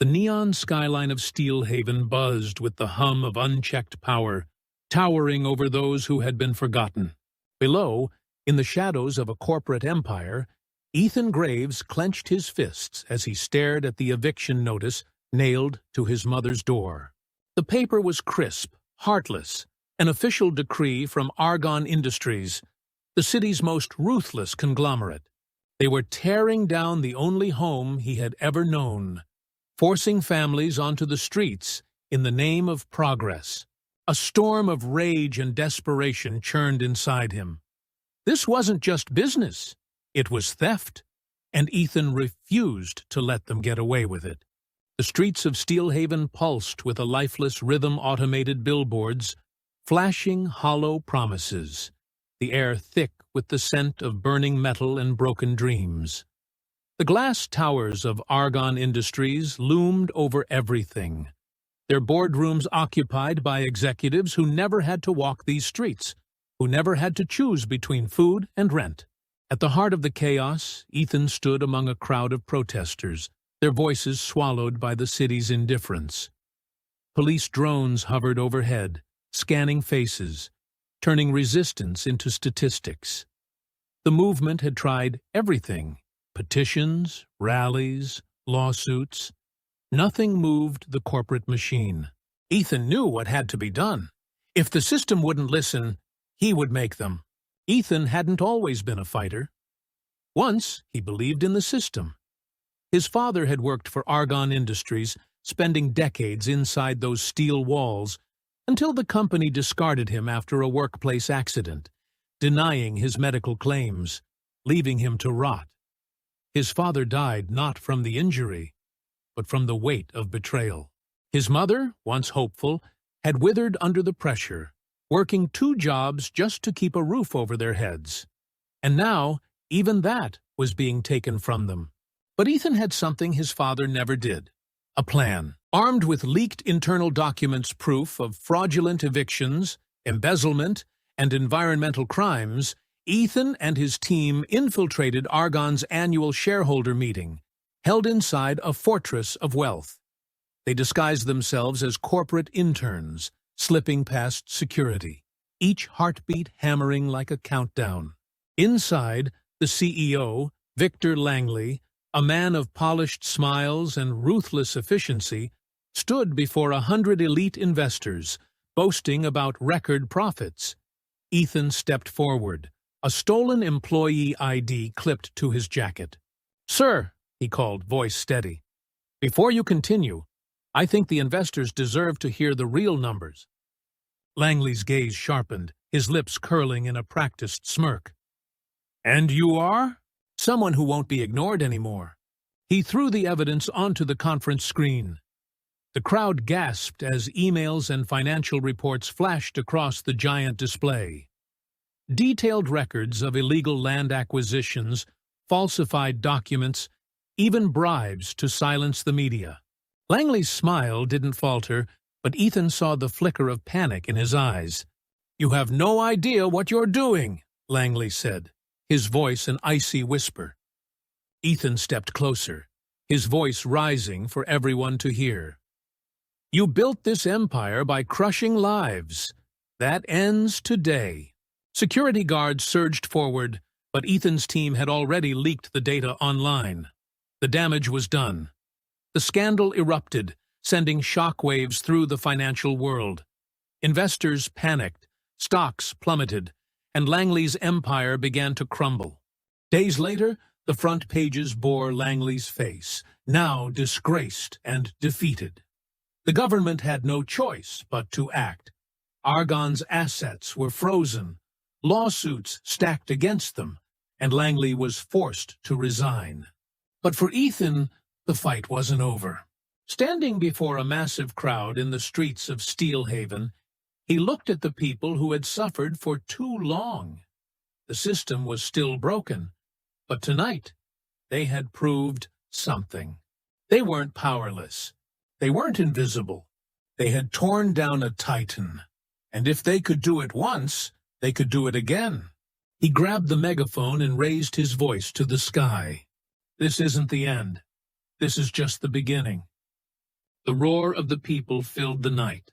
The neon skyline of Steelhaven buzzed with the hum of unchecked power, towering over those who had been forgotten. Below, in the shadows of a corporate empire, Ethan Graves clenched his fists as he stared at the eviction notice nailed to his mother's door. The paper was crisp, heartless, an official decree from Argonne Industries, the city's most ruthless conglomerate. They were tearing down the only home he had ever known, forcing families onto the streets in the name of progress. A storm of rage and desperation churned inside him. This wasn't just business, it was theft, and Ethan refused to let them get away with it. The streets of Steelhaven pulsed with a lifeless rhythm, automated billboards, flashing hollow promises, the air thick with the scent of burning metal and broken dreams. The glass towers of Argonne Industries loomed over everything, their boardrooms occupied by executives who never had to walk these streets, who never had to choose between food and rent. At the heart of the chaos, Ethan stood among a crowd of protesters, their voices swallowed by the city's indifference. Police drones hovered overhead, scanning faces, turning resistance into statistics. The movement had tried everything: petitions, rallies, lawsuits. Nothing moved the corporate machine. Ethan knew what had to be done. If the system wouldn't listen, he would make them. Ethan hadn't always been a fighter. Once, he believed in the system. His father had worked for Argonne Industries, spending decades inside those steel walls, until the company discarded him after a workplace accident, denying his medical claims, leaving him to rot. His father died not from the injury, but from the weight of betrayal. His mother, once hopeful, had withered under the pressure, working 2 jobs just to keep a roof over their heads. And now, even that was being taken from them. But Ethan had something his father never did: a plan. Armed with leaked internal documents, proof of fraudulent evictions, embezzlement, and environmental crimes, Ethan and his team infiltrated Argonne's annual shareholder meeting, held inside a fortress of wealth. They disguised themselves as corporate interns, slipping past security, each heartbeat hammering like a countdown. Inside, the CEO, Victor Langley, a man of polished smiles and ruthless efficiency, stood before 100 elite investors, boasting about record profits. Ethan stepped forward, a stolen employee ID clipped to his jacket. "Sir," he called, voice steady, "before you continue, I think the investors deserve to hear the real numbers." Langley's gaze sharpened, his lips curling in a practiced smirk. "And you are?" "Someone who won't be ignored anymore." He threw the evidence onto the conference screen. The crowd gasped as emails and financial reports flashed across the giant display. Detailed records of illegal land acquisitions, falsified documents, even bribes to silence the media. Langley's smile didn't falter, but Ethan saw the flicker of panic in his eyes. "You have no idea what you're doing," Langley said, his voice an icy whisper. Ethan stepped closer, his voice rising for everyone to hear. "You built this empire by crushing lives. That ends today." Security guards surged forward, but Ethan's team had already leaked the data online. The damage was done. The scandal erupted, sending shockwaves through the financial world. Investors panicked, stocks plummeted, and Langley's empire began to crumble. Days later, the front pages bore Langley's face, now disgraced and defeated. The government had no choice but to act. Argonne's assets were frozen, lawsuits stacked against them, and Langley was forced to resign. But for Ethan, the fight wasn't over. Standing before a massive crowd in the streets of Steelhaven, he looked at the people who had suffered for too long. The system was still broken, but tonight they had proved something. They weren't powerless. They weren't invisible. They had torn down a titan, and if they could do it once, they could do it again. He grabbed the megaphone and raised his voice to the sky. "This isn't the end. This is just the beginning. The roar of the people filled the night,